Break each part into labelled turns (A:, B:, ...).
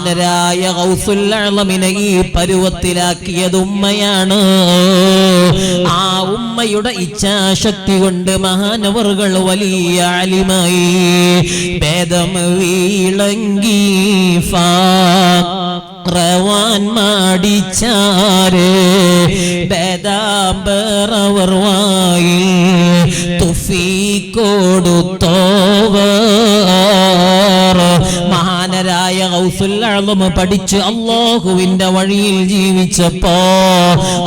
A: മഹാനരായ ഗൗസുൽ അഅ്ലമിനെ ഈ പരുവത്തിലാക്കിയത് ഉമ്മയാണ്. ആ ഉമ്മയുടെ ഇച്ഛാശക്തി കൊണ്ട് മഹാനവറുകൾ വലിയ ആലിമായി. ഭേദം വീളങ്കി റവാൻ മാടിച്ചാര് ബേദാംബറവർ വായിൽ തുഫീ കൊടുത്തോവർ. മഹാനരായ ഗൗസുൽ അഅ്ലം പഠിച്ച് അല്ലാഹുവിന്റെ വഴിയിൽ ജീവിച്ചപ്പോ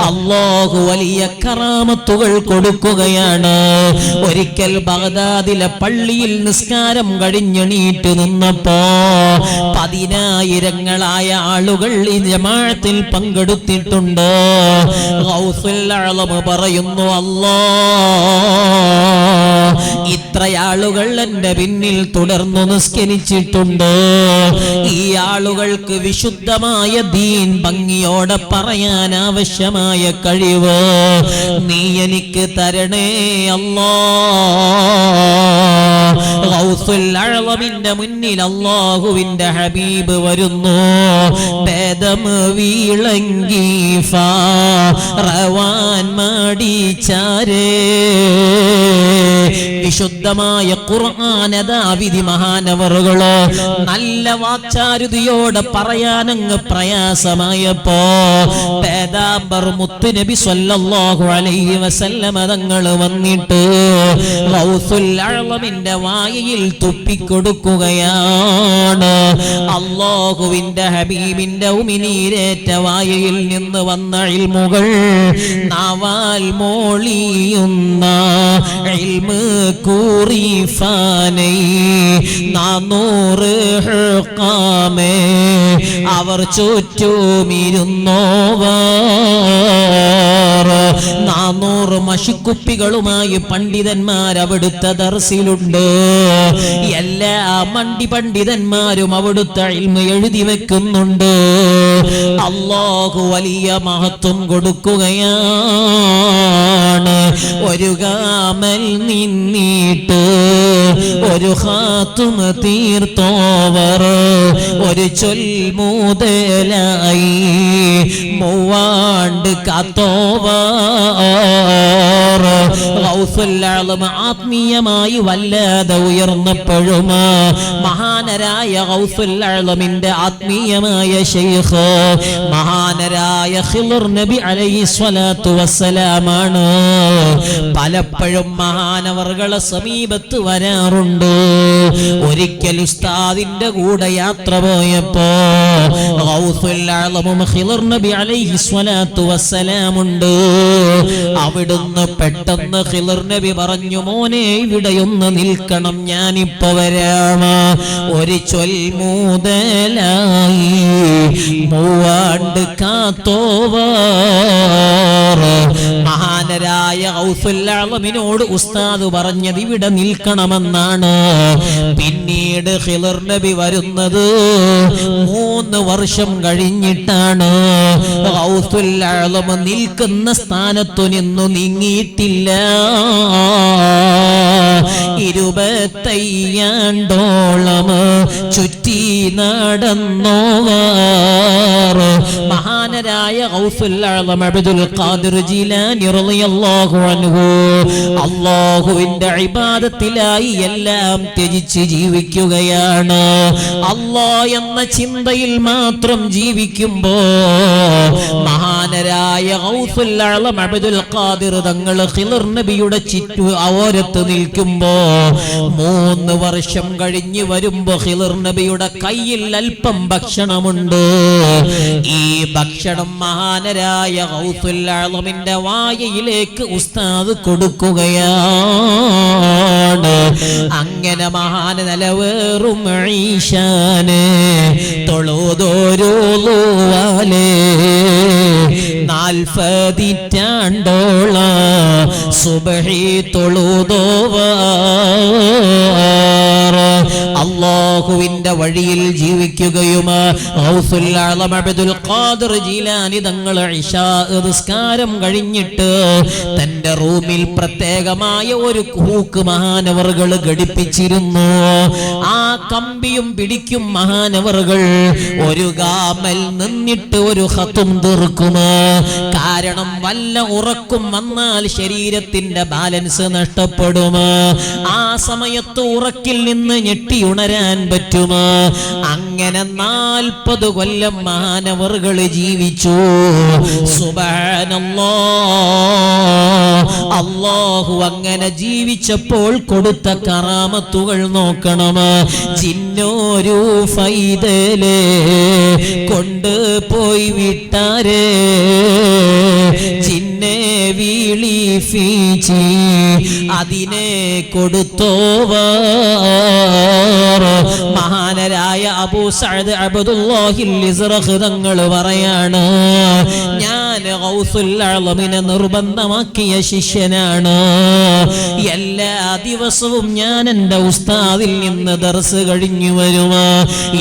A: അല്ലാഹു വലിയ കറാമത്തുകൾ കൊടുക്കുകയാണ്. ഒരിക്കൽ ബഗ്ദാദിലെ പള്ളിയിൽ നിസ്കാരം കഴിഞ്ഞെണീറ്റ് നിന്നപ്പോ 10,000ങ്ങളായ ആളുകൾ ഈ ജമാഅത്തിൽ പങ്കെടുത്തിട്ടുണ്ട്. ഗൗസുൽ അഅ്ലം പറയുന്നു, അല്ലാഹ് ഇത്ര ആളുകൾ എന്റെ പിന്നിൽ തുടർന്നു നിസ്കരിച്ചിട്ടുണ്ട്. ഈ ആളുകൾക്ക് വിശുദ്ധമായ ദീൻ ഭംഗിയോടെ പറയാൻ ആവശ്യമായ കഴിവ് നീ എനിക്ക് തരണേ അല്ലാഹ്. ഗൗസുൽ അഅ്ലമിന്റെ മുന്നിൽ അല്ലാഹുവിന്റെ ഹബീബ് വരുന്നു. ഭേദം വീളങ്കി റവാൻ മാടിച്ചാരേ. വിശുദ്ധമായ ഖുർആനദാ വിധി മഹാനവറുകളോ നല്ല വാക്ചാരുതിയോടെ പറയാനങ്ങ് പ്രയാസമായപ്പോ പേദാംബർ മുത്തുനബി സ്വല്ലല്ലാഹു അലൈഹി വസല്ലമ തങ്ങൾ വന്നിട്ട് ഗൗസുൽ അഅ്ലമിന്റെ വായിൽ തുപ്പിക്കൊടുക്കുകയാണ്. അല്ലാഹുവിന്റെ ഹബീബിന്റെ ഉമിനീരേറ്റ വായയിൽ നിന്ന് വന്ന ഇൽമുകൾ നാവാൽ മോളിയുന്ന ഇൽമ് കൂറിഫാനൈ 400 ഹഖാമേ അവർ ചുറ്റുമിരുന്നോവർ. 400 മഷിക്കുപ്പികളുമായി പണ്ഡിതന്മാർ അവിടുത്തെ ദർസിലുണ്ട്. എല്ലാ മണ്ടി പണ്ഡിതന്മാരും അവിടുത്തെ ഇൽമ് എഴുതി വെക്കുന്നുണ്ട്. അല്ലാഹു വലിയ മഹത്വം കൊടുക്കുകയാണ്. ഒരു ഗാമൽ നിന്നിട്ട് ഒരു ഖാത്തും തീർത്തോവർ ഒരു ചൊൽമുതലായി 3 കാത്തോവർ. ഗൗസുൽ അഅ്ലം ആത്മീയമായി വല്ലാതെ ഉയർന്നപ്പോഴും മഹാനരായ ഗൗസുൽ അഅ്ലമിന്റെ ആത്മീയമായ ശൈഖ് മഹാനരായ ഖിളർ നബി അലൈഹി സ്വലാത്തു വസ്സലാമാണ്. പലപ്പോഴും മഹാനവർകളെ സമീപത്ത് വരാറുണ്ട്. ഒരിക്കൽ ഉസ്താദിന്റെ കൂടെ യാത്ര പോയപ്പോ ഗൗസുൽ അഅ്ലമും ഖിളർ നബി അലൈഹി സ്വലാത്തു വസ്സലാമുണ്ട്. അവിടുന്ന് പെട്ടെന്ന് ഖിളർ നബി പറഞ്ഞു, മോനെ ഇവിടെയൊന്ന് നിൽക്കണം, ഞാനിപ്പോ വരാം. ഒരു ചൊൽമുതലായി 3 കാത്തോവർ. മഹാനരായ ഗൗസുൽ അഅ്ലമിനോട് ഉസ്താദ് പറഞ്ഞത് ഇവിടെ നിൽക്കണമെന്നാണ്. പിന്നീട് ഖിളർ നബി വരുന്നത് 3 വർഷം കഴിഞ്ഞിട്ടാണ്. ഗൗസുൽ അഅ്ലം നിൽക്കുന്ന സ്ഥാനത്തു നിന്നു നീങ്ങിയിട്ടില്ല. 25 ചുറ്റി നടന്നോവർ. മഹാനരായ ഗൗസുൽ അഅ്ലം അബ്ദുൽ ഖാദിർ ജീലാനി റളിയല്ലാഹു അൻഹു അല്ലാഹുവിന്റെ ഇബാദത്തിലായി എല്ലാം ത്യജിച്ച് ജീവിക്കുകയാണ്. അല്ലാഹ് എന്ന ചിന്തയിൽ മാത്രം ജീവിക്കുമ്പോ മഹാനരായ ഗൗസുൽ അഅ്ലം അബ്ദുൽ ഖാദിർ തങ്ങൾ ഖിളർ നബിയുടെ ഓരത്ത് നിൽക്കുമ്പോ 3 വർഷം കഴിഞ്ഞ് വരുമ്പോ ഖിളർ നബിയുടെ കയ്യിൽ അല്പം ഭക്ഷണമുണ്ട്. ഈ ഭക്ഷണം മഹാനരായ ഗൗസുൽ അഅ്ലമിന്റെ വായയിലേക്ക് ഉസ്താദ് കൊടുക്കുകയാണ്. അങ്ങനെ മഹാന നിലവേറും ഈശാനെ തൊഴുതോരോളുവാലേ 40 സുബ്ഹി തൊഴുതോവർ. അല്ലാഹുവിന്റെ വഴിയിൽ ജീവിക്കുകയും ഗൗസുൽ ആലം അബ്ദുൽ ഖാദിർ ജീലാനി തങ്ങൾ ഇശാ നിസ്കാരം കഴിഞ്ഞിട്ട് തന്റെ റൂമിൽ പ്രത്യേകമായ ഒരു ഹൂക്ക് മഹാനവറുകൾ ഘടിപ്പിച്ചിരുന്നു. ആ കമ്പിയും പിടിക്കും മഹാനവറുകൾ ഒരു ഗാമൽ നിന്നിട്ട് ഒരു ഖത്തും തീർക്കും. കാരണം വല്ല ഉറക്കും വന്നാൽ ശരീരത്തിന്റെ ബാലൻസ് നഷ്ടപ്പെടും. ആ സമയത്ത് ഉറക്കിൽ നിന്ന് ഞെട്ടി ഉണരാൻ പറ്റും. അങ്ങനെ 40 കൊല്ലം മഹാനവറുകൾ ജീവിച്ചു. സുബ്ഹാനല്ലാഹ്. അല്ലാഹു അങ്ങനെ ജീവിച്ചപ്പോൾ കൊടുത്ത കറാമത്തുകൾ നോക്കണം. ജിന്നോരു ഫൈദലേ കൊണ്ടുപോയി വിട്ടാരേ ജിന്നെ വീളിഫീച്ചി അതിനെ കൊടുത്തോവർ. മഹാനരായ അബൂ സഅദ് അബ്ദുല്ലാഹിൽ ഇസ്റഖ് തങ്ങൾ പറയാണ്, ഞാൻ ഗൗസുൽ ആലമിനെ നിർബന്ധമാക്കിയ ശിഷ്യനാണ്. എല്ലാ ദിവസവും ഞാൻ എൻ്റെ ഉസ്താദിൽ നിന്ന് ദർസ് കഴിഞ്ഞു വരും.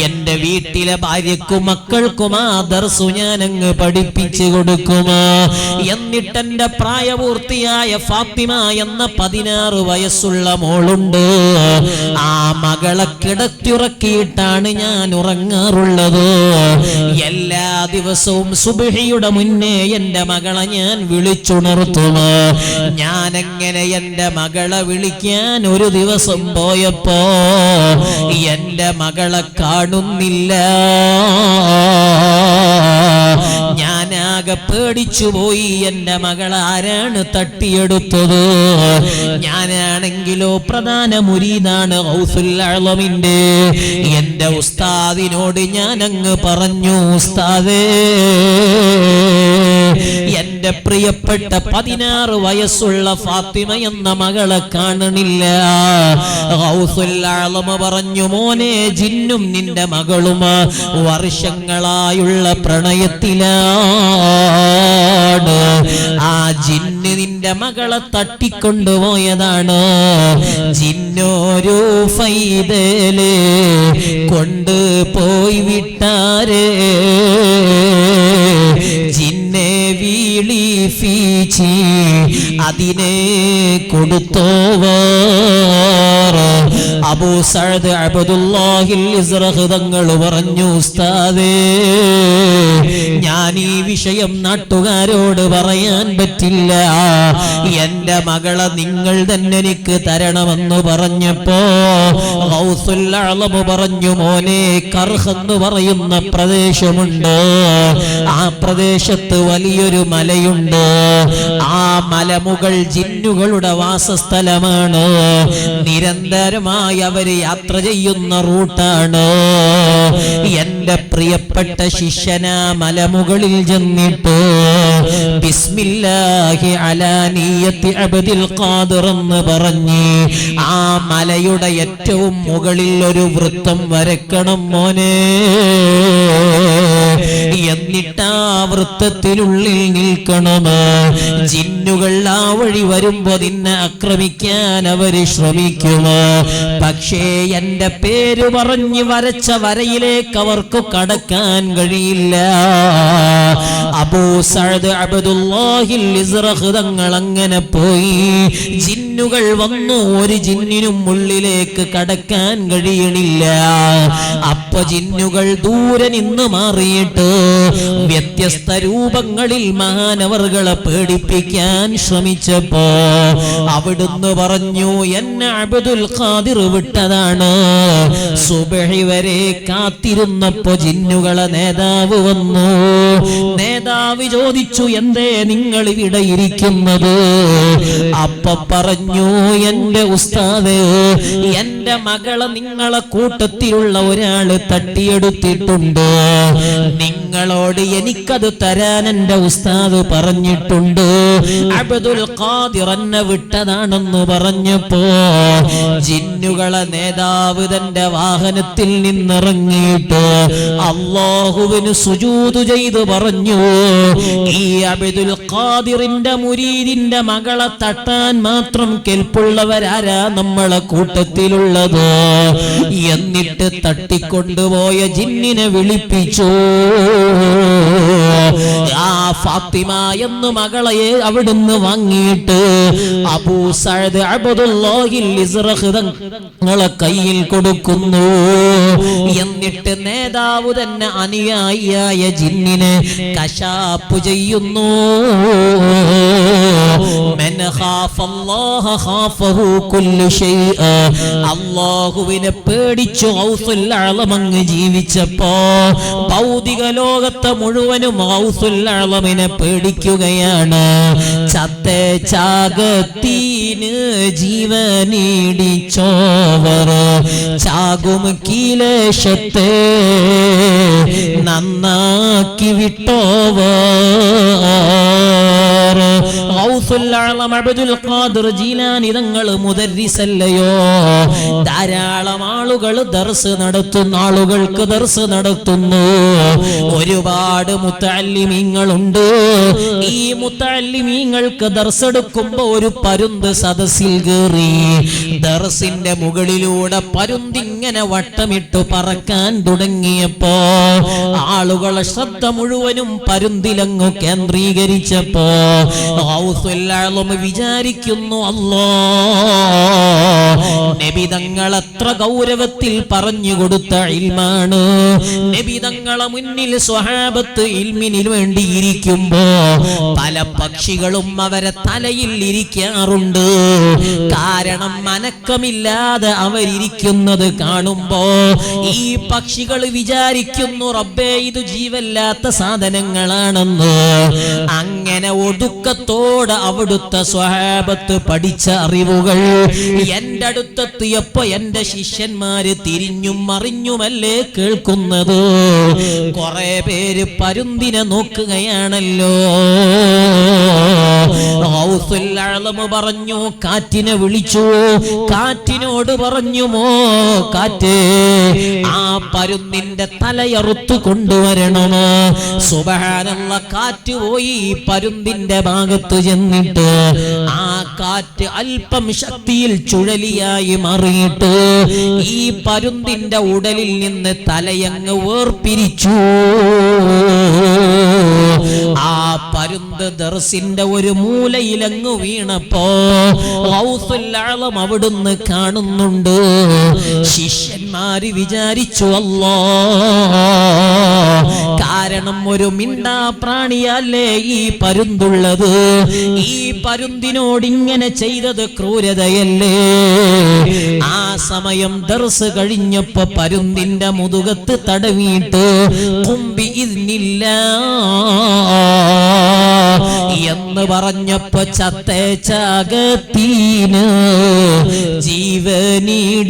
A: എൻ്റെ വീട്ടിലെ ഭാര്യക്കും മക്കൾക്കും ആ ദർസ് ഞാൻ അങ്ങ് പഠിപ്പിച്ചു കൊടുക്കും. എന്നിട്ട് എൻ്റെ പ്രായപൂർത്തിയായ ഫാത്തിമ എന്ന 16 വയസ്സുള്ള മോളുണ്ട്. ആ മകളെ കിടത്തിയുറക്കിയിട്ടാണ് ഞാൻ ഉറങ്ങാറുള്ളത്. എല്ലാ ദിവസവും സുബ്ഹിയുടെ മുന്നേ എൻ്റെ മകളെ ഞാൻ വിളിച്ചുണർത്തും. ഞാൻ എങ്ങനെ എൻ്റെ മകളെ വിളിക്കാൻ ഒരു ദിവസം പോയപ്പോ എൻ്റെ മകളെ കാണുന്നില്ല. ഞാനാകെ പേടിച്ചുപോയി. എൻ്റെ മകളെ ആരാണ് തട്ടിയെടുത്തത്? ഞാനാണെങ്കിലോ പ്രധാന മുരീദാണ് ഗൗസുൽ ആലമിന്റെ. എൻ്റെ ഉസ്താദിനോട് ഞാൻ അങ്ങ് പറഞ്ഞു, ഉസ്താദേ, എൻ്റെ പ്രിയപ്പെട്ട 16 വയസ്സുള്ള ഫാത്തിമ എന്ന മകളെ കാണണില്ല. ഗൗസുൽ ആലം പറഞ്ഞു, മോനെ, ജിന്നും നിന്റെ മകളും വർഷങ്ങളായുള്ള പ്രണയത്തിലാണ്. ആ ജിന്ന് നിന്റെ മകളെ തട്ടിക്കൊണ്ടുപോയതാണ്. ജിന്നോരു ഫൈദലേ കൊണ്ടുപോയി വിട്ടാരേ ജിന്നെ വീളിഫീച്ചി അതിനെ കൊടുത്തോവർ. അബൂ സഅദ് അബ്ദുല്ലാഹിൽ ഇസ്റഖ് തങ്ങൾ പറഞ്ഞു, ഉസ്താദേ, ഞാൻ ഈ വിഷയം നാട്ടുകാരോട് പറയാൻ പറ്റില്ല. എൻ്റെ മകളെ നിങ്ങൾ തന്നെ എനിക്ക് തരണമെന്ന് പറഞ്ഞപ്പോ ഗൗസുൽ ആലം പറഞ്ഞു, മോനെ, കർഹ് എന്ന് പറയുന്ന പ്രദേശമുണ്ട്. ആ പ്രദേശത്ത് വലിയൊരു മലയുണ്ട്. ആ മലമുകൾ ജിന്നുകളുടെ വാസസ്ഥലമാണ്. നിരന്തരമായി അവര് യാത്ര ചെയ്യുന്ന റൂട്ടാണ്. എന്റെ പ്രിയപ്പെട്ട ശിഷ്യന മലമുകളിൽ ചെന്നിട്ട് ബിസ്മില്ലാഹി അലാ നിയ്യത്തി അബ്ദുൽ ഖാദിർ എന്ന് പറഞ്ഞ് ആ മലയുടെ ഏറ്റവും മുകളിൽ ഒരു വൃത്തം വരക്കണം മോനെ. എന്നിട്ട് ആ വൃത്തത്തിനുള്ളിൽ നിൽക്കണം. ജിന്നുകൾ ആ വഴി വരുമ്പോ നിന്നെ ആക്രമിക്കാൻ അവര് ശ്രമിക്കും. പക്ഷേ എന്റെ പേര് പറഞ്ഞ് വരച്ച വരയിലേക്ക് അവർക്ക് കടക്കാൻ കഴിയില്ല. അബൂ സഅദ് അബ്ദുല്ലാഹിൽ ഇസ്റഖ് തങ്ങൾ അങ്ങനെ പോയി. ജിന്നുകൾ വന്നു, ഒരു ജിന്നിനും ഉള്ളിലേക്ക് കടക്കാൻ കഴിയണില്ല. അപ്പൊ ജിന്നുകൾ ദൂരെ നിന്ന് മാറിയിട്ട് വ്യത്യസ്ത രൂപങ്ങളിൽ മഹാനവറുകളെ പേടിപ്പിക്കാൻ ശ്രമിച്ചപ്പോ അവിടുന്ന് പറഞ്ഞു, എന്നെ അബ്ദുൽ ഖാദിർ വിട്ടതാണ്. സുബ്ഹി വരെ കാത്തിരുന്നപ്പോ ജിന്നുകളെ നേതാവ് വന്നു. നേതാവ് ചോദിച്ചു, എന്തേ നിങ്ങൾ ഇവിടെ ഇരിക്കുന്നത്? അപ്പൊ പറഞ്ഞു, എന്റെ ഉസ്താദേ, എന്റെ മകളെ നിങ്ങളെ കൂട്ടത്തിലുള്ള ഒരാള് തട്ടിയെടുത്തിട്ടുണ്ട്. നിങ്ങൾ നിങ്ങളോട് എനിക്കത് തരാൻ എന്റെ ഉസ്താദ് പറഞ്ഞിട്ടുണ്ട്. അബ്ദുൽ ഖാദിർ എന്നെ വിട്ടതാണെന്ന് പറഞ്ഞപ്പോ ജിന്നുകളെ നേതാവ് തന്റെ വാഹനത്തിൽ നിന്നിറങ്ങിയിട്ട് അല്ലാഹുവിന് സുജൂദ് ചെയ്ത് പറഞ്ഞു, ഈ അബ്ദുൽ ഖാദിറിന്റെ മുരീദിന്റെ മകളെ തട്ടാൻ മാത്രം കെൽപ്പുള്ളവരാരാ നമ്മളെ കൂട്ടത്തിലുള്ളത്? എന്നിട്ട് തട്ടിക്കൊണ്ടുപോയ ജിന്നിനെ വിളിപ്പിച്ചു. ആ ഫാത്തിമ എന്ന മകളെ അവിടുന്ന് വാങ്ങിയിട്ട് അബൂ സഅദ് അബ്ദുല്ലാഹിൽ ഇസ്റഖ് തങ്ങളെ കയ്യിൽ കൊടുക്കുന്നു. എന്നിട്ട് നേതാവ് തന്നെ അനുയായിയായ ജിന്നിനെ കശാപ്പ് ചെയ്യുന്നു. മൻ ഖാഫല്ലാഹ ഖാഫഹു കുല്ലു ശൈഅ. അല്ലാഹുവിനെ പേടിച്ചു ഗൗസുൽ അഅ്ലം അങ്ങ് ജീവിച്ചപ്പോ ഭൗതിക ലോകത്തെ മുഴുവനും ഗൗസുൽ അഅ്ലമിനെ പേടിക്കുകയാണ്. ചത്തേ ചാകത്തീന് ജീവനീടിച്ചോവർ ചാകും കീലേശത്തെ നന്നാക്കി വിട്ടോവർ. ഗൗസുൽ അഅ്ലം അബ്ദുൽ ഖാദിർ ജീലാനി തങ്ങൾ മുദർരിസല്ലയോ? ധാരാളം ആളുകൾ ദർസ് നടത്തുന്ന ആളുകൾക്ക് ദർസ് നടത്തുന്നു. ഒരുപാട് മുത്തഅല്ലിമീങ്ങളുണ്ട്. ഈ മുത്തഅല്ലിമീങ്ങൾക്ക് ദർസ് എടുക്കുമ്പോ ഒരു പരുന്ത് സദസ്സിൽ കയറി. ദർസിന്റെ മുകളിലൂടെ പരുന്തിങ്ങനെ വട്ടമിട്ട് പറക്കാൻ തുടങ്ങിയപ്പോ ആളുകളെ ശ്രദ്ധ മുഴുവനും പരുന്തിലങ്ങു കേന്ദ്രീകരിച്ചപ്പോ ഗൗസുൽ അഅ്ലം വിചാരിക്കുന്നു, അല്ലാഹ് നബി തങ്ങൾ എത്ര ഗൗരവത്തിൽ പറഞ്ഞു കൊടുത്ത ഇൽമാണ്. നബി തങ്ങളെ മുന്നിൽ സ്വഹാബത്ത് ഇൽമിന് വേണ്ടി ഇരിക്കുമ്പോ പല പക്ഷികളും അവരെ തലയിൽ ഇരിക്കാറുണ്ട്. കാരണം അനക്കമില്ലാതെ അവരിയ്ക്കുന്നത് കാണുമ്പോ ഈ പക്ഷികൾ വിചാരിക്കുന്നു, റബ്ബേ ഇത് ജീവല്ലാത്ത സാധനങ്ങളാണെന്ന്. അങ്ങനെ ഒടുക്കത്തോടെ അവിടുത്തെ സ്വഹാബത്ത് പഠിച്ച അറിവുകൾ എന്റെ അടുത്തെത്തിയപ്പോ എന്റെ ശിഷ്യന്മാര് തിരിഞ്ഞും മറിഞ്ഞുമല്ലേ കേൾക്കുന്നത്. കുറെ പേര് പരുന്തിനെ നോക്കുകയാണല്ലോ. ഗൗസുൽ അഅ്ലം പറഞ്ഞു, കാറ്റിനെ വിളിച്ചു. കാറ്റിനോട് പറഞ്ഞുമോ, കാറ്റേ ആ പരുന്തിന്റെ തലയറുത്തു കൊണ്ടുവരണമോ? സുബ്ഹാനല്ലാഹ്, കാറ്റ് പോയി പരുന്തിന്റെ ഭാഗത്ത് ചെന്നിട്ട് ആ കാറ്റ് അല്പം ശക്തിയിൽ ചുഴലിയായി മാറിയിട്ട് ഈ പരുന്തിന്റെ ഉടലിൽ നിന്ന് തലയങ്ങ് വേർപിരിച്ചു. ആ പരുന്ത് ദർസിന്റെ ഒരു മൂലയിലങ്ങ് വീണപ്പോ ഗൗസുൽ അഅ്ലം അവിടുന്ന് കാണുന്നുണ്ട്. ശിഷ്യന്മാര് വിചാരിച്ചു, അല്ലാഹ്, കാരണം ഒരു മിണ്ടാ പ്രാണിയല്ലേ ഈ പരുന്തുള്ളത്. ഈ പരുന്തിനോട് ഇങ്ങനെ ചെയ്തത് ക്രൂരതയല്ലേ? ആ സമയം ദർസ് കഴിഞ്ഞപ്പോ പരുന്തിന്റെ മുതുകത്ത് തടവിയിട്ട് കുമ്പി ഇദ്നില്ലാ എന്ന് പറഞ്ഞപ്പോ ചത്തേ ചാകത്തീന് ജീവനീടിച്ചോവർ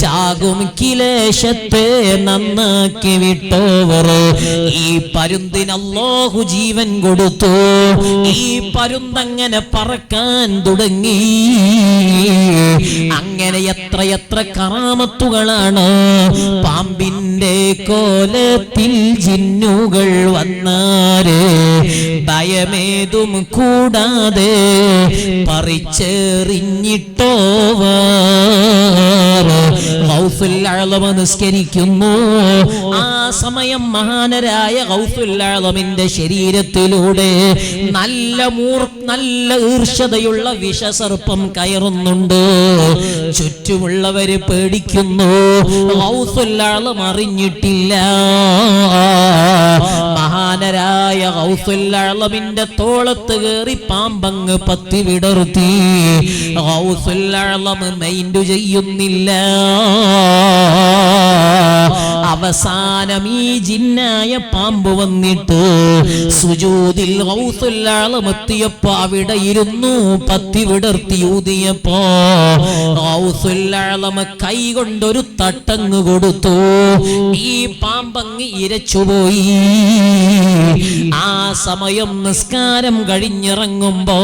A: ചാകും കിലേശത്തെ നന്നാക്കി വിട്ടോവർ. ഈ പരുന്തിന് അല്ലാഹു ജീവൻ കൊടുത്തു. ഈ പരുന്തങ്ങനെ പറക്കാൻ തുടങ്ങി. അങ്ങനെ എത്രയെത്ര കറാമത്തുകളാണ്. പാമ്പിന്റെ കോലത്തിൽ ജിന്നുകൾ വന്നാരെ ഭയമേതും കൂടാതെ പറിച്ചെറിഞ്ഞിട്ടോവർ. ഗൗസുൽ അഅ്ലം നിസ്കരിക്കുന്നു. ആ സമയം മഹാനരായ ഗൗസുൽ അഅ്ലമിന്റെ ശരീരത്തിലൂടെ നല്ല ഈർഷ്യതയുള്ള വിഷസർപ്പം കയറുന്നുണ്ട്. ചുറ്റുമുള്ളവര് പേടിക്കുന്നു. ഗൗസുൽ അഅ്ലം അറിഞ്ഞിട്ടില്ല. മഹാനരായ ഗൗസുൽ അഅ്ലമിന്റെ തോളത്ത് കയറി പാമ്പങ്ങ് പത്തി വിടർത്തി. ഗൗസുൽ അഅ്ലം മൈൻഡ് ചെയ്യുന്നില്ല. അവസാനം ഈ ജിന്നായ പാമ്പ് വന്നിട്ട് സുജൂദിൽ ഗൗസുൽ ആലം എത്തിയപ്പോ അവിടെ ഇരുന്നു പത്തി വിടർത്തി ഊതിയപ്പോ ഗൗസുൽ ആലം കൈ കൊണ്ടൊരു തട്ടങ്ങ് കൊടുത്തു. ഈ പാമ്പങ്ങ് ഇരച്ചുപോയി. ആ സമയം നിസ്കാരം കഴിഞ്ഞിറങ്ങുമ്പോ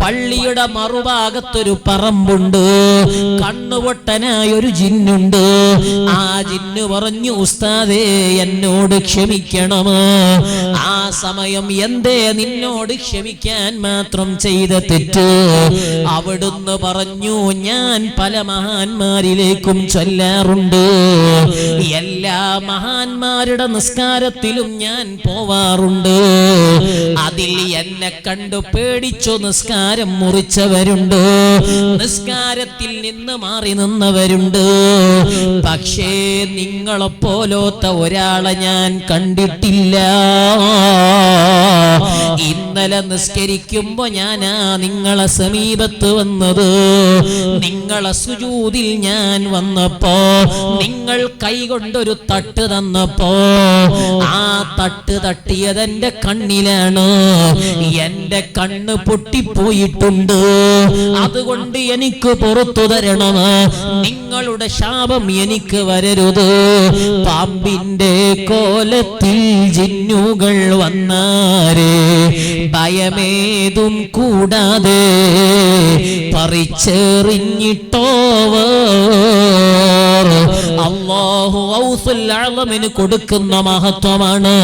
A: പള്ളിയുടെ മറുഭാഗത്തൊരു പറമ്പുണ്ട്. കണ്ണുപൊട്ടനായൊരു ജിന്നുണ്ട്. ആ ജിന്നു പറഞ്ഞു, ഉസ്താദേ എന്നോട് ക്ഷമിക്കണം. ആ സമയം എന്തേ നിന്നോട് ക്ഷമിക്കാൻ മാത്രം ചെയ്ത തെറ്റ്? അവിടുന്ന് പറഞ്ഞു, ഞാൻ പല മഹാന്മാരിലേക്കും ചൊല്ലാറുണ്ട്. എല്ലാ മഹാന്മാരുടെ നിസ്കാരത്തിലും ഞാൻ പോവാറുണ്ട്. അതിൽ എന്നെ കണ്ടു പേടിച്ചു നിസ്കാരം മുറിച്ചവരുണ്ട്, നിസ്കാരത്തിൽ നിന്ന് മാറി നിന്നവരുണ്ട്. പക്ഷേ നിങ്ങളെപ്പോലത്തെ ഒരാളെ ഞാൻ കണ്ടിട്ടില്ല. ഇന്നലെ നിസ്കരിക്കുമ്പോ ഞാനാ നിങ്ങളെ സമീപത്ത് വന്നത്. നിങ്ങളെ സുജൂദിൽ ഞാൻ വന്നപ്പോ നിങ്ങൾ കൈകൊണ്ടൊരു തട്ട് തന്നപ്പോ ആ തട്ട് തട്ടിയത് എന്റെ കണ്ണിലാണ്. എന്റെ കണ്ണ് പൊട്ടിപ്പോയിട്ടുണ്ട്. അതുകൊണ്ട് എനിക്ക് പുറത്തു തരണം. നിങ്ങളുടെ ശാപം എനിക്ക് വരരുത്. പാമ്പിന്റെ കോലത്തിൽ ജിന്നുകൾ വന്നാരേ ഭയമേതും കൂടാതെ പറിച്ചെറിഞ്ഞിട്ടോവർ അല്ലാഹു ഗൗസുൽ ആലമിന് കൊടുക്കുന്ന മഹത്വമാണ്,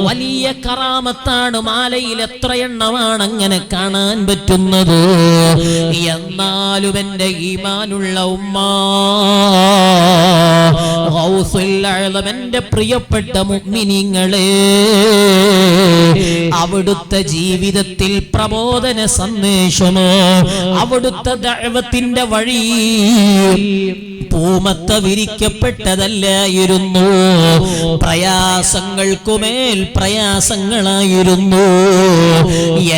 A: വലിയ കറാമത്താണ്. മാലയിൽ എത്ര എണ്ണമാണ് അങ്ങനെ കാണാൻ പറ്റുന്നത്. എന്നാലും എന്റെ ഈമാനുള്ള ഉമ്മ, ഗൗസുൽ ആലം എന്റെ പ്രിയപ്പെട്ട മുഅ്മിനീങ്ങളെ, അവിടുത്തെ ജീവിതത്തിൽ പ്രബോധന സന്ദേശമോ അവിടുത്തെ ദഅവത്തിന്റെ വഴി പൂമത്ത വിരിക്കപ്പെട്ടതല്ലായിരുന്നു. പ്രയാസങ്ങൾക്കുമേൽ പ്രയാസങ്ങളായിരുന്നു.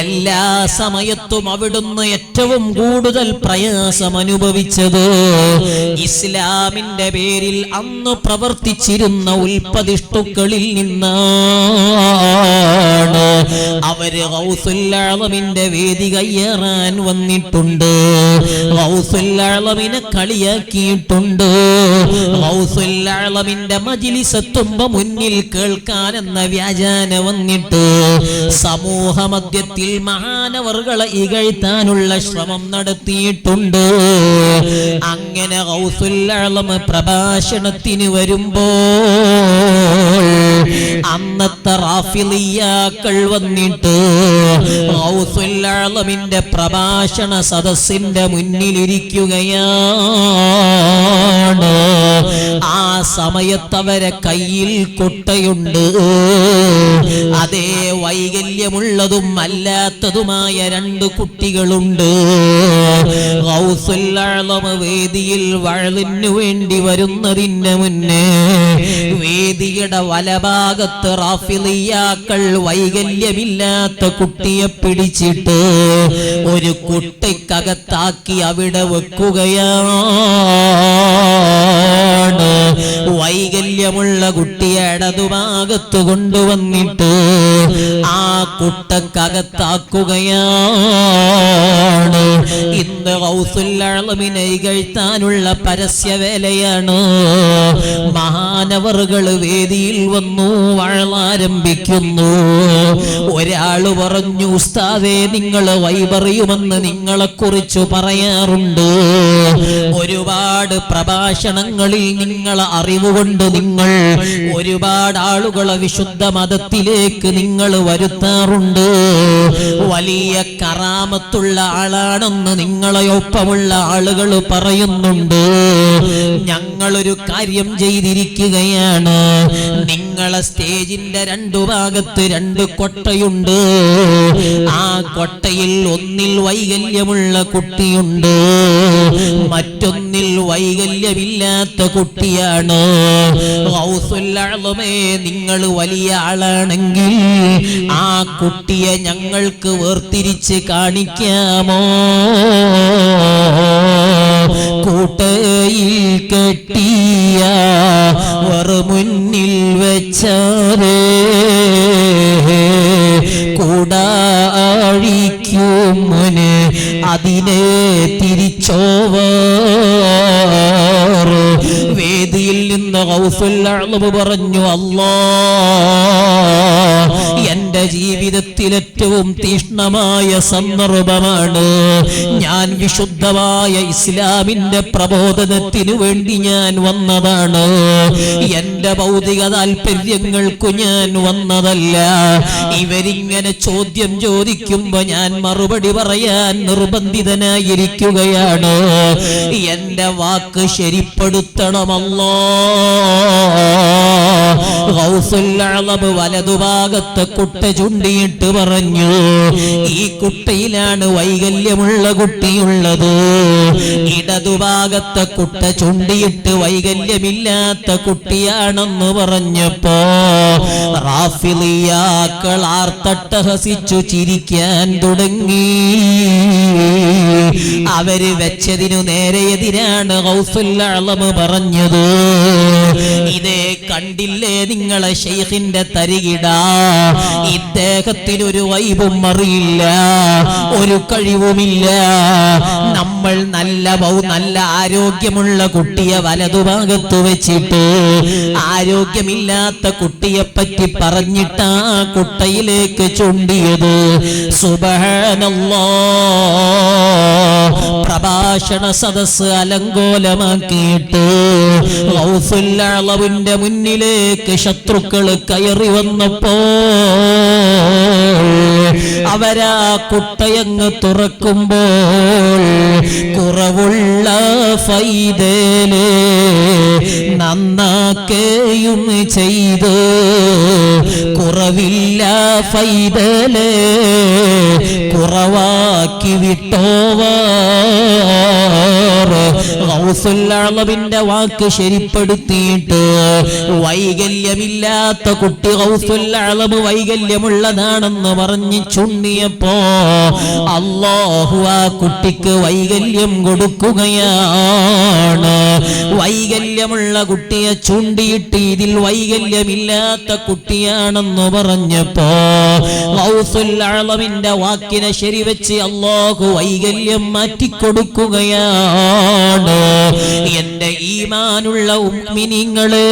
A: എല്ലാ സമയത്തും അവിടുന്ന് ഏറ്റവും കൂടുതൽ പ്രയാസം അനുഭവിച്ചത് ഇസ്ലാമിന്റെ പേരിൽ അന്ന് പ്രവർത്തിച്ചിരുന്ന ഉൽപ്പതിഷ്ടുക്കളിൽ നിന്നാണ്. അവര് ഗൗസുൽ ആലമിന്റെ വേദി കയ്യേറാൻ വന്നിട്ടുണ്ട്. ഗൗസുൽ ആലമിനെ കളിയാക്കിയിട്ടുണ്ട്. ഗൗസുൽ ആലമിന്റെ മജ്‌ലിസ് എത്തുമ്പോ മുന്നിൽ കേൾക്കാൻ എന്ന വ്യാജാന വന്നിട്ട് സമൂഹ മധ്യത്തിൽ മഹാനവർകളെ ഇകഴ്ത്താനുള്ള ശ്രമം നടത്തിയിട്ടുണ്ട്. അങ്ങനെ ഗൗസുൽ ആലം പ്രഭാഷണത്തിന് വരുമ്പോൾ അന്നത്തെ റാഫിളിയാക്കൾ വന്നിട്ട് ഗൗസുൽ ആലമിന്റെ പ്രഭാഷണ സദസ്സിന്റെ മുന്നിലിരിക്കുകയാണ്. ആ സമയത്ത് അവരെ കയ്യിൽ കൊട്ടയുണ്ട്. അതേ വൈകല്യമുള്ളതും അല്ലാത്തതുമായ രണ്ട് കുട്ടികളുണ്ട്. ഗൗസുൽ ആലം വേദിയിൽ വഅലിനു വേണ്ടി വരുന്നതിന് മുന്നേ വേദിയുടെ വലഭാഗത്ത് റാഫിളിയാക്കൾ വൈകല്യമില്ലാത്ത കുട്ടിയെ പിടിച്ചിട്ട് ഒരു കുട്ടിക്കകത്താക്കി അവിടെ വെക്കുകയാണ്. വൈകല്യമുള്ള കുട്ടിയെ ഇടതുഭാഗത്ത് കൊണ്ടുവന്നിട്ട് ആ കുട്ടക്കകത്താക്കുകയാണ്. ഇന്ന് ഗൗസുൽ ആലമിനെ ഇകഴ്ത്താനുള്ള പരസ്യവേലയാണ്. മഹാനവറുകൾ വേദിയിൽ വന്നു വഅളാരംഭിക്കുന്നു. ഒരാള് പറഞ്ഞു, ഉസ്താദേ നിങ്ങൾ വൈബറിയുമെന്ന് നിങ്ങളെ കുറിച്ച് പറയാറുണ്ട്. ഒരുപാട് പ്രഭാഷണങ്ങളിൽ നിങ്ങളെ അറിവുകൊണ്ട് നിങ്ങൾ ഒരുപാട് ആളുകളെ വിശുദ്ധ മതത്തിലേക്ക് നിങ്ങൾ വരുത്താറുണ്ട്. വലിയ കറാമത്തുള്ള ആളാണെന്ന് നിങ്ങളെയൊപ്പമുള്ള ആളുകൾ പറയുന്നുണ്ട്. ഞങ്ങളൊരു കാര്യം ചെയ്തിരിക്കുകയാണ്. നിങ്ങളെ സ്റ്റേജിന്റെ രണ്ടു ഭാഗത്ത് രണ്ട് കൊട്ടയുണ്ട്. ആ കൊട്ടയിൽ ഒന്നിൽ വൈകല്യമുള്ള കുട്ടിയുണ്ട്, മറ്റൊന്നിൽ വൈകല്യമില്ലാത്ത കുട്ടിയാണ്. ഗൗസുൽ ആലമേ, നിങ്ങൾ വലിയ ആളാണെങ്കിൽ ആ കുട്ടിയെ ഞങ്ങൾക്ക് വേർതിരിച്ച് കാണിക്കാമോ? കൂട്ടയിൽ കെട്ടിയ വെറുമുൻ വെച്ചതേ കൂടാഴിക്കും മുന് അതിനെ തിരിച്ചോവർ വേദിയിൽ നിന്ന് ഗൗസുൽ അഅ്ലം പറഞ്ഞു, അല്ലാഹ് എന്റെ ജീവിതത്തിൽ ഏറ്റവും തീഷ്ണമായ സന്ദർഭമാണ്. ഞാൻ വിശുദ്ധമായ ഇസ്ലാമിന്റെ പ്രബോധനത്തിനു വേണ്ടി ഞാൻ വന്നതാണ്. എന്റെ ഭൗതിക താല്പര്യങ്ങൾക്കു ഞാൻ വന്നതല്ല. ഇവരിങ്ങനെ ചോദ്യം ചോദിക്കുമ്പോ ഞാൻ മറുപടി പറയാൻ നിർബന്ധിതനായിരിക്കുകയാണ്. എന്റെ വാക്ക് ശരിപ്പെടുത്തണമല്ലോ. ഗൗസുൽ അഅ്ലം വലതുഭാഗത്തെ കുട്ട ചൂണ്ടിയിട്ട് പറഞ്ഞു, ഈ കുട്ടയിലാണ് വൈകല്യമുള്ള കുട്ടിയുള്ളത്. ഇടതുഭാഗത്തെ കുട്ട ചൂണ്ടിയിട്ട് വൈകല്യമില്ലാത്ത കുട്ടിയാണെന്ന് പറഞ്ഞപ്പോ റാഫിളിയാക്കൾ ആർത്തട്ടഹസിച്ചു ചിരിക്കാൻ തുടങ്ങി. അവര് വെച്ചതിനു നേരെ എതിരാണ് ഗൗസുൽ അഅ്ലം പറഞ്ഞത്. ഇതേ കണ്ടില്ലേ നിങ്ങളെ ശൈഖിന്റെ തരികിട, ഇദ്ദേഹത്തിനൊരു വൈബും അറിയില്ല, ഒരു കഴിവുമില്ല. നമ്മൾ നല്ല ആരോഗ്യമുള്ള കുട്ടിയെ വലതുഭാഗത്ത് വെച്ചിട്ട് ആരോഗ്യമില്ലാത്ത കുട്ടിയെ പറ്റി പറഞ്ഞിട്ടാ കുട്ടയിലേക്ക് ചൂണ്ടിയത്. സുബ്ഹാനല്ലാഹ്. പ്രഭാഷണ സദസ് അലങ്കോലമാക്കിയിട്ട് ഗൗസുൽ അഅ്ലമിന്റെ മുന്നിലേക്ക് ശത്രുക്കൾ കയറി വന്നപ്പോ അവരാ കുട്ടയങ്ങ് തുറക്കുമ്പോൾ കുറവുള്ള ഫൈദലേ നന്നാക്കുകയും ചെയ്ത് കുറവില്ല ഫൈദലേ കുറവാക്കി വിട്ടോവർ. ഗൗസുൽ അഅ്ലമിന്റെ വാക്ക് ശരിപ്പെടുത്തിയിട്ട് വൈകല്യമില്ലാത്ത കുട്ടി ഗൗസുൽ അഅ്ലം വൈകല്യമുള്ളതാണെന്ന് പറഞ്ഞ് ചുണ്ണിയപ്പോ അല്ലാഹു ആ കുട്ടിക്ക് വൈകല്യം കൊടുക്കുകയാണ്. വൈകല്യമുള്ള കുട്ടിയെ ചൂണ്ടിയിട്ട് ഇതിൽ വൈകല്യമില്ലാത്ത കുട്ടിയാണെന്ന് പറഞ്ഞപ്പോ ഗൗസുൽ അഅ്ലമിന്റെ വാക്കിനെ ശരിവെച്ച് അല്ലാഹു വൈകല്യം മാറ്റിക്കൊടുക്കുകയാണ്. എന്റെ ഈമാനുള്ള മുഅ്മിനീങ്ങളെ,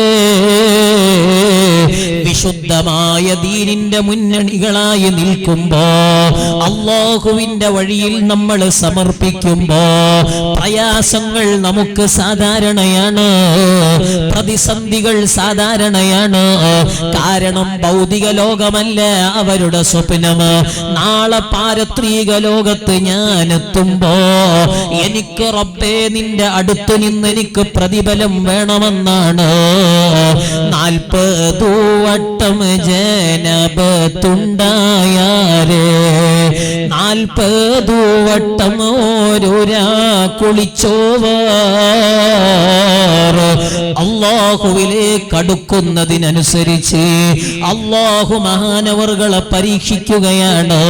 A: വിശുദ്ധമായ ദീനിന്റെ മുന്നണികളായി നിൽക്കുമ്പോ അല്ലാഹുവിന്റെ വഴിയിൽ നമ്മൾ സമർപ്പിക്കുമ്പോ പ്രയാസങ്ങൾ നമുക്ക് സാധാരണയാണ്, പ്രതിസന്ധികൾ സാധാരണയാണ്. കാരണം ഭൗതിക ലോകമല്ല അവരുടെ സ്വപ്നം. നാളെ പാരത്രിക ലോകത്ത് ഞാൻ എത്തുമ്പോ എനിക്ക് റബ്ബേ നിന്റെ അടുത്ത് നിന്ന് എനിക്ക് പ്രതിഫലം വേണമെന്നാണ്. 40 വട്ടം ജനബത്തുണ്ടായാരേ 40 വട്ടം ഓരോരാ കുളിച്ചോവർ. അല്ലാഹുവിലേക്ക് അടുക്കുന്നതിനനുസരിച്ച് അല്ലാഹു മഹാനവർകളെ പരീക്ഷിക്കുകയാണ്.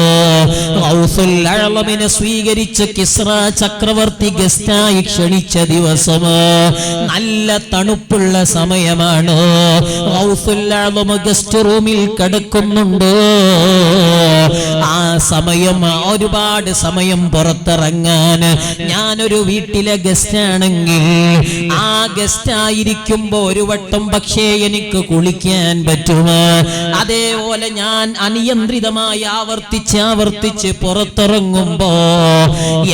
A: ഗൗസുൽ അഅ്ലമിനെ സ്വീകരിച്ച് കിസ്റ ചക്രവർത്തി ഗസ്റ്റായി ക്ഷണിച്ച ദിവസം നല്ല തണുപ്പുള്ള സമയമാണ്. ഗൗസുൽ അഅ്ലം ഗസ്റ്റ് റൂമിൽ കിടക്കുന്നുണ്ട്. ആ സമയം ഒരുപാട് സമയം പുറത്തിറങ്ങാൻ, ഞാനൊരു വീട്ടിലെ ഗസ്റ്റ് ആണെങ്കിൽ ആ ഗസ്റ്റ് ആയിരിക്കുമ്പോ ഒരു വട്ടം പക്ഷേ എനിക്ക് കുളിക്കാൻ പറ്റും. അതേപോലെ ഞാൻ അനിയന്ത്രിതമായി ആവർത്തിച്ച് പുറത്തിറങ്ങുമ്പോ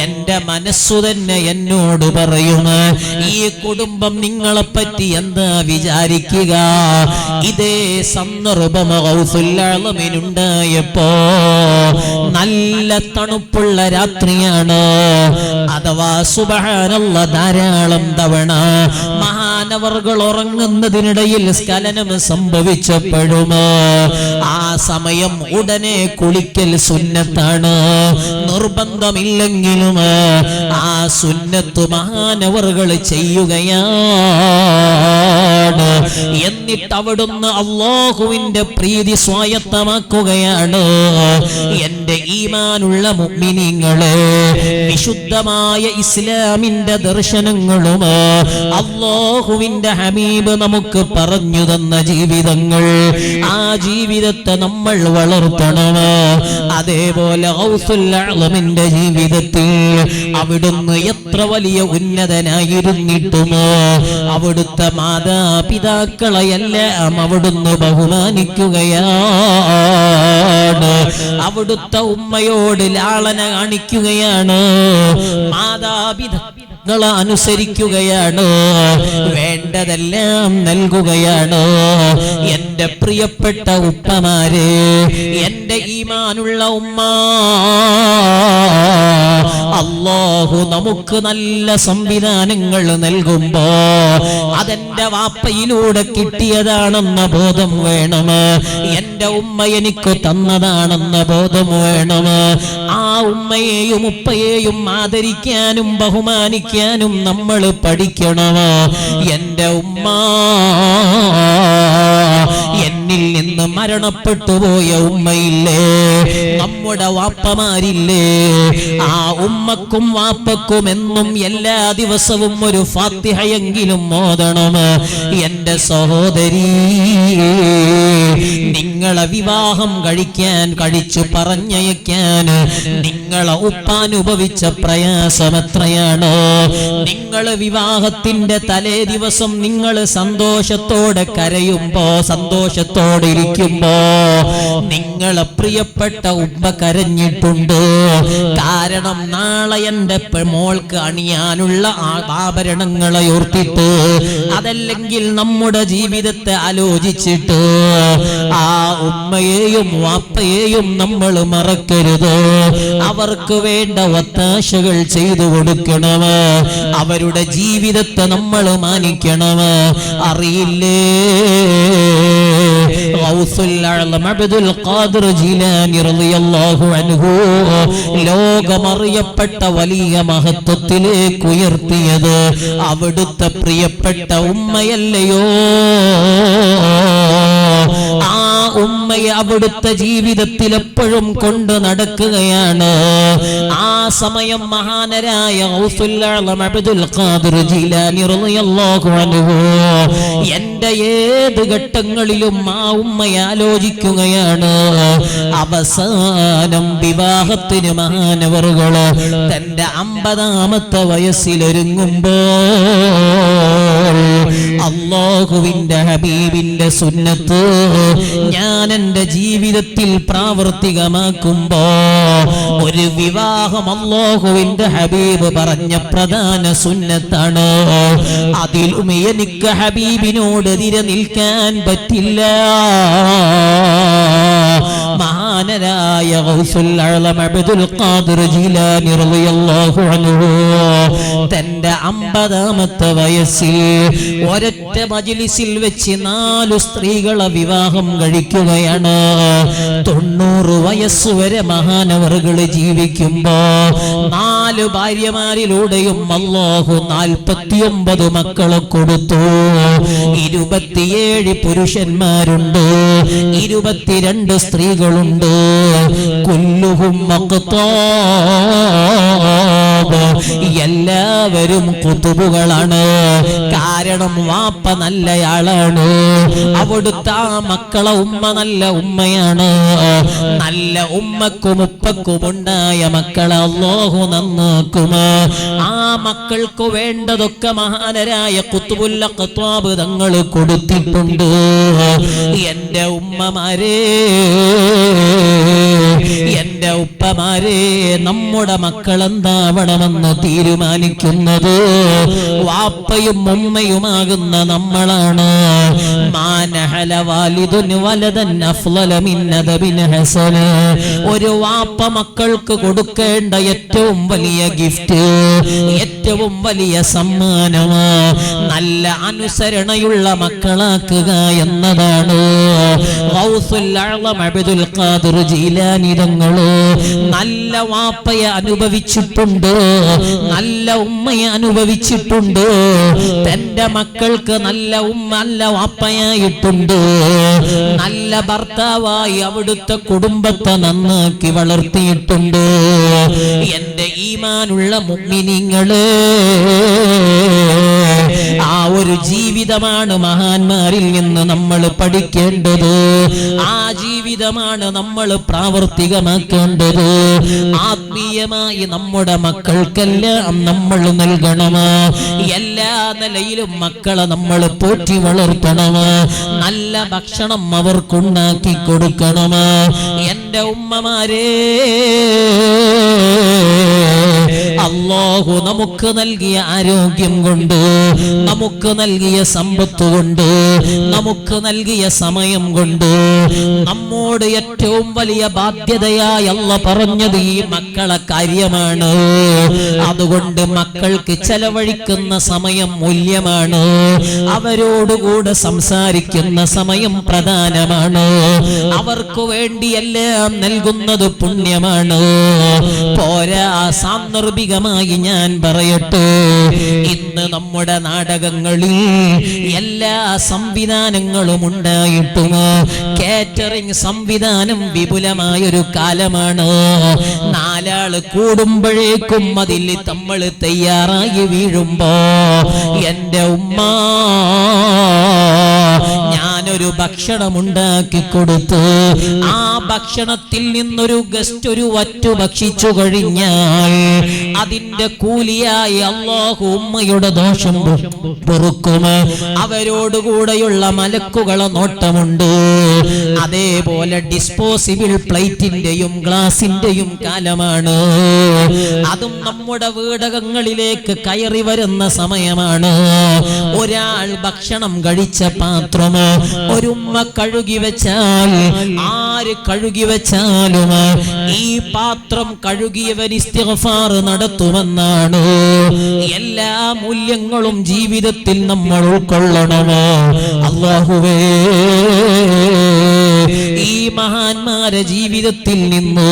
A: എന്റെ മനസ്സു തന്നെ എന്നോട് പറയും, ഈ കുടുംബം നിങ്ങളെ പറ്റി എന്താ വിചാരിക്കുക. ഇതേ സന്ദർഭം ഗൗസുൽ അഅ്ലമിനുണ്ടായപ്പോ നല്ല തണുപ്പുള്ള രാത്രിയാണ്. അഥവാ സുബ്ഹാനല്ലാഹ് ധാരാളം തവണ മഹാനവർകൾ ഉറങ്ങുന്നതിനിടയിൽ സ്ഖലനം സംഭവിച്ചപ്പോഴും ആ സമയം ഉടനെ കുളിക്കൽ സുന്നത്താണ്. നിർബന്ധമില്ലെങ്കിലും ആ സുന്നത്ത് മഹാനവർകൾ ചെയ്യുകയാണ്. എന്നിട്ട് അവിടുന്ന് അല്ലാഹുവിന്റെ പ്രീതി സ്വായത്തമാക്കുകയാണ്. ഓർക്കുകയാണ്. എന്റെ ഈമാനുള്ള മുഅ്മിനീങ്ങളെ, വിശുദ്ധമായ ഇസ്ലാമിന്റെ ദർശനങ്ങളും അല്ലാഹുവിന്റെ ഹബീബ് നമുക്ക് പറഞ്ഞു തന്ന ജീവിതങ്ങൾ, ആ ജീവിതത്തെ നമ്മൾ വളർത്തണം. അതേപോലെ ഗൗസുൽ അഅ്ലമിന്റെ ജീവിതത്തിൽ അവിടുന്ന് എത്ര വലിയ ഉന്നതനായിരുന്നിട്ടും അവിടുത്തെ മാതാപിതാക്കളെയെല്ലാം അവിടുന്ന് ബഹുമാനിക്കുകയാണ്. അവിടുത്തെ ഉമ്മയോട് ലാളന കാണിക്കുകയാണ്, മാതാപിതാക്കളെ അനുസരിക്കുകയാണ്, വേണ്ടതെല്ലാം നൽകുകയാണ്. എന്റെ പ്രിയപ്പെട്ട ഉപ്പമാരെ, എന്റെ ഈമാനുള്ള ഉമ്മ, അല്ലാഹു നമുക്ക് നല്ല സംവിധാനങ്ങൾ നൽകുമ്പോ അതെന്റെ വാപ്പയിലൂടെ കിട്ടിയതാണെന്ന ബോധം വേണം. എന്റെ ഉമ്മ എനിക്ക് തന്നതാണെന്ന ബോധം വേണം. ആ ഉമ്മയെയും ഉപ്പയെയും ആദരിക്കാനും ബഹുമാനിക്കാനും നമ്മൾ പഠിക്കണം. എന്റെ ഉമ്മ എന്നിൽ നിന്ന് മരണപ്പെട്ടു പോയ ഉമ്മയില്ലേ, നമ്മുടെ വാപ്പമാരില്ലേ, ആ ഉമ്മക്കും വാപ്പക്കും എന്നും എല്ലാ ദിവസവും ഒരു ഫാത്തിഹയെങ്കിലും ഓതണം. എന്റെ സഹോദരി, നിങ്ങളെ വിവാഹം കഴിച്ചു പറഞ്ഞയക്കാൻ നിങ്ങളെ ഉപ്പ അനുഭവിച്ച പ്രയാസം എത്രയാണ്. നിങ്ങൾ വിവാഹത്തിന്റെ തലേ ദിവസം നിങ്ങൾ സന്തോഷത്തോടെ കരയുമ്പോ, സന്തോഷത്തോടെ ഇരിക്കുമ്പോ നിങ്ങളെ പ്രിയപ്പെട്ട ഉമ്മ കരഞ്ഞിട്ടുണ്ട്. കാരണം നാളെ എന്റെ മോൾക്ക് അണിയാനുള്ള ആഭരണങ്ങളെ ഓർത്തിട്ട്, അതല്ലെങ്കിൽ നമ്മുടെ ജീവിതത്തെ ആലോചിച്ചിട്ട് ആ ഉമ്മയെയും വാപ്പയെയും നമ്മൾ മറക്കരുത്. അവർക്ക് വേണ്ട ഒത്താശകൾ ചെയ്തു കൊടുക്കണം. അവരുടെ ജീവിതത്തെ നമ്മൾ മാനിക്കണം. അറിയില്ലേ, ഗൗസുൽ അഅ്ലം അബ്ദുൽ ഖാദിർ ജീലാനി റളിയല്ലാഹു അൻഹു ലോകമറിയപ്പെട്ട വലിയ മഹത്വത്തിലേക്ക് ഉയർത്തിയത് അവിടുത്തെ പ്രിയപ്പെട്ട ഉമ്മയല്ലയോ? ആ ഉമ്മയെ അവിടുത്തെ ജീവിതത്തിൽ എപ്പോഴും കൊണ്ട് നടക്കുകയാണ്. ആ സമയം മഹാനരായ ഗൗസുൽ അഅ്ലം അബ്ദുൽ ഖാദിർ ജീലാനി റളിയല്ലാഹു അൻഹു എന്റെ ഏത് ഘട്ടങ്ങളിലും ആ ഉമ്മയെ ആലോചിക്കുകയാണ്. അവസാനം വിവാഹത്തിന് മഹാനവറുകള് തന്റെ 50-ാമത്തെ വയസ്സിലൊരുങ്ങുമ്പോ അല്ലാഹുവിന്റെ ഹബീബിന്റെ സുന്നത്ത് ഞാൻ എന്റെ ജീവിതത്തിൽ പ്രാവർത്തികമാക്കുമ്പോ ഒരു വിവാഹം അല്ലാഹുവിന്റെ ഹബീബ് പറഞ്ഞ പ്രധാന സുന്നത്താണ്. അതിലും എനിക്ക് ഹബീബിനോട് എതിരെ നിൽക്കാൻ പറ്റില്ല. മഹാനരായ ഗൗസുൽ അഅ്ലം അബ്ദുൽ ഖാദിർ ജീലാനി റളിയല്ലാഹു അൻഹു തന്റെ 50-ാമത്തെ വയസ്സിൽ ഒരൊറ്റ മജ്ലിസിൽ വെച്ച് 4 സ്ത്രീകളെ വിവാഹം കഴിക്കുകയാണ്. 90 വയസ്സ് വരെ മഹാനവറുകൾ ജീവിക്കുമ്പോ 4 ഭാര്യമാരിലൂടെയും അല്ലാഹു 49 മക്കളെ കൊടുത്തു. 27 പുരുഷന്മാരുണ്ട്, 22 സ്ത്രീകളുണ്ട്. കുല്ലുഹും മഖ്താബ്, എല്ലാവരും ഖുതുബുകളാണ്. കാരണം വാപ്പ നല്ലയാളാണ്, അവിടുത്തെ ആ മക്കളെ ഉമ്മ നല്ല ഉമ്മയാണ്. നല്ല ഉമ്മക്കും ഉപ്പക്കും ഉണ്ടായ മക്കളെ അല്ലാഹു നന്നാക്കും. ആ മക്കൾക്ക് വേണ്ടതൊക്കെ മഹാനരായ ഖുത്ബുൽ അഖ്താബ് തങ്ങൾ കൊടുത്തിട്ടുണ്ട്. എന്റെ ഉമ്മമാരെ, എന്റെ ഉപ്പമാരെ, നമ്മുടെ മക്കൾ എന്താവണമെന്ന് തീരുമാനിക്കുന്നത് വാപ്പയും ഉമ്മയുമാകുന്ന നമ്മളാണ്. മാനഹല വാലിദുൻ വലദൻ അഫ്ളല മിൻ അദബിൻ ഹസന. ഒരു വാപ്പ മക്കൾക്ക് കൊടുക്കേണ്ട ഏറ്റവും വലിയ ഗിഫ്റ്റ്, ഏറ്റവും വലിയ സമ്മാനം നല്ല അനുസരണയുള്ള മക്കളാക്കുക എന്നതാണ്. ഗൗസുൽ അഅ്ളം അബ്ദുൽ ഖാദിർ ജീലാനി തങ്ങള് നല്ല വാപ്പയെ അനുഭവിച്ചിട്ടുണ്ട്, നല്ല ഉമ്മയെ അനുഭവിച്ചിട്ടുണ്ട്, തന്റെ മക്കൾക്ക് നല്ല ഉമ്മ നല്ല വാപ്പയായിട്ടുണ്ട്, നല്ല ഭർത്താവായി അവിടുത്തെ കുടുംബത്തെ നന്നാക്കി വളർത്തിയിട്ടുണ്ട്. എന്റെ ഈമാനുള്ള മുഅ്മിനീങ്ങളെ, ആ ഒരു ജീവിതമാണ് മഹാന്മാരിൽ നിന്ന് നമ്മൾ പഠിക്കേണ്ടത്. ആ ജീവിതമാണ് നമ്മൾ പ്രാവർത്തികമാക്കേണ്ടത്. ആത്മീയമായി നമ്മുടെ മക്കൾക്കെല്ലാം നമ്മൾ നൽകണം. എല്ലാ നിലയിലും മക്കളെ നമ്മൾ പോറ്റി വളർത്തണം. നല്ല ഭക്ഷണം അവർക്കുണ്ടാക്കി കൊടുക്കണം. എന്റെ ഉമ്മമാരെ, അല്ലാഹു നമുക്ക് നൽകിയ ആരോഗ്യം കൊണ്ട്, നമുക്ക് നൽകിയ സമ്പത്ത് കൊണ്ട്, നമുക്ക് നൽകിയ സമയം കൊണ്ട് നമ്മോട് ഏറ്റവും വലിയ ബാധ്യതയായി അല്ലാഹ് പറഞ്ഞത് ഈ മക്കളെ കാര്യമാണ്. അതുകൊണ്ട് മക്കൾക്ക് ചെലവഴിക്കുന്ന സമയം മൂല്യമാണ്. അവരോടുകൂടെ സംസാരിക്കുന്ന സമയം പ്രധാനമാണ്. അവർക്ക് വേണ്ടിയെല്ലാം നൽകുന്നത് പുണ്യമാണ്. പോരാ, സാന്ദർഭികമായി ഞാൻ പറയട്ടെ, ഇന്ന് നമ്മുടെ നാടകങ്ങളിൽ എല്ലാ സംവിധാനങ്ങളും ഉണ്ടായിട്ടും കാറ്ററിംഗ് സംവിധാനം വിപുലമായൊരു കാലമാണ്. നാലാള് കൂടുമ്പോഴേക്കും അതിൽ നമ്മൾ തയ്യാറായി വീഴുമ്പോ, എന്റെ ഉമ്മ ഞാനൊരു ഭക്ഷണം ഉണ്ടാക്കി കൊടുത്തു, ആ ഭക്ഷണത്തിൽ നിന്നൊരു ഗസ്റ്റ് ഒരു വറ്റു ഭക്ഷിച്ചു കഴിഞ്ഞാൽ അതിന്റെ കൂലിയായി അല്ലാഹു ഉമ്മയുടെ ദോഷം പൊറുക്കും. അവരോടുകൂടെയുള്ള മലക്കുകളെ നോട്ടമുണ്ട്. അതേപോലെ ഡിസ്പോസിബിൾ പ്ലേറ്റിന്റെയും ഗ്ലാസിന്റെയും കാലമാണ്. അതും നമ്മുടെ വീടകങ്ങളിലേക്ക് കയറി വരുന്ന സമയമാണ്. ഒരാൾ ഭക്ഷണം കഴിച്ച പാത്രം ഒരുമ്മ കഴുകി വെച്ചാൽ, ആര് കഴുകി വെച്ചാലും ഈ പാത്രം കഴുകിയവൻ ഇസ്തിഗ്ഫാർ നടത്തുമെന്നാണ്. എല്ലാ മൂല്യങ്ങളും ജീവിതത്തിൽ നമ്മൾ ഉൾക്കൊള്ളണമോ? അല്ലാഹുവേ, ഈ മഹാന്മാരെ ജീവിതത്തിൽ നിന്ന്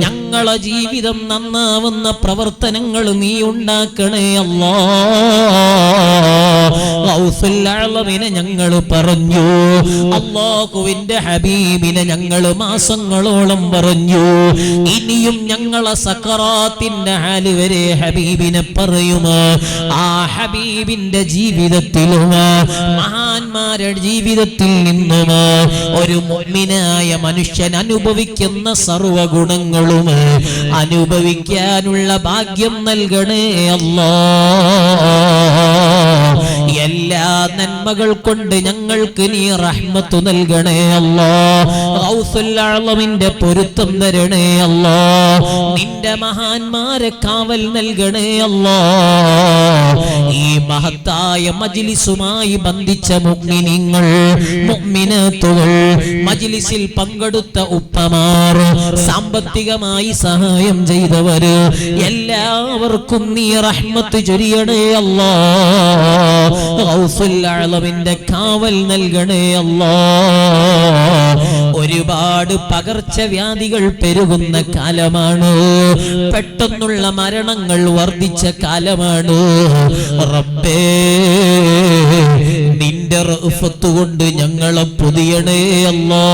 A: ഞങ്ങളെ ജീവിതം നന്നാവുന്ന പ്രവർത്തനങ്ങൾ നീ ഉണ്ടാക്കണേ അല്ലാ. ഗൗസുൽ അഅ്ലമിനെ ഞങ്ങൾ പറഞ്ഞു, അല്ലാഹുവിന്റെ ഹബീബിനെ ഞങ്ങൾ മാസങ്ങളോളം പറഞ്ഞു. ഇനിയും ഞങ്ങളെ സക്കറാത്തിന്റെ ഹാല് വരെ ഹബീബിനെ പറയുമോ? ആ ഹബീബിന്റെ ജീവിതത്തിലും മഹാന്മാരുടെ ജീവിതത്തിൽ നിന്നും ഒരു മുഅ്മിനായ മനുഷ്യൻ അനുഭവിക്കുന്ന സർവഗുണങ്ങളും അനുഭവിക്കാനുള്ള ഭാഗ്യം നൽകണേ അല്ലാ. എല്ലാ നന്മകൾ കൊണ്ട് ഞങ്ങൾക്ക് നീ റഹ്മത്ത് നൽകണേ അല്ലാ. ഗൗസുൽ അഅ്ലമിന്റെ പൊരുത്തം തരണേ അല്ലാ. നിന്റെ മഹാന്മാരെ കാവൽ നൽകണേ അല്ലാ. ഈ മഹത്തായ മജ്ലിസുമായി ബന്ധിച്ച മുഅ്മിനീങ്ങൾ, മുഅ്മിനാത്തുകൾ, മജ്ലിസിൽ പങ്കെടുത്ത ഉപ്പമാർ, സാമ്പത്തികമായി സഹായം ചെയ്തവര്, എല്ലാവർക്കും നീ റഹ്മത്ത് ചൊരിയണേ അല്ലാ. ഗൗസുൽ അഅ്ലമിന്റെ കാവൽ നൽകണേ അല്ലാ. ഒരുപാട് പകർച്ചവ്യാധികൾ പെരുകുന്ന കാലമാണ്. പെട്ടെന്നുള്ള മരണങ്ങൾ വർദ്ധിച്ച കാലമാണ്. റബ്ബേ, നിന്റെ റഹ്മത്ത് കൊണ്ട് ഞങ്ങളെ പൊതിയണേ അല്ലാ.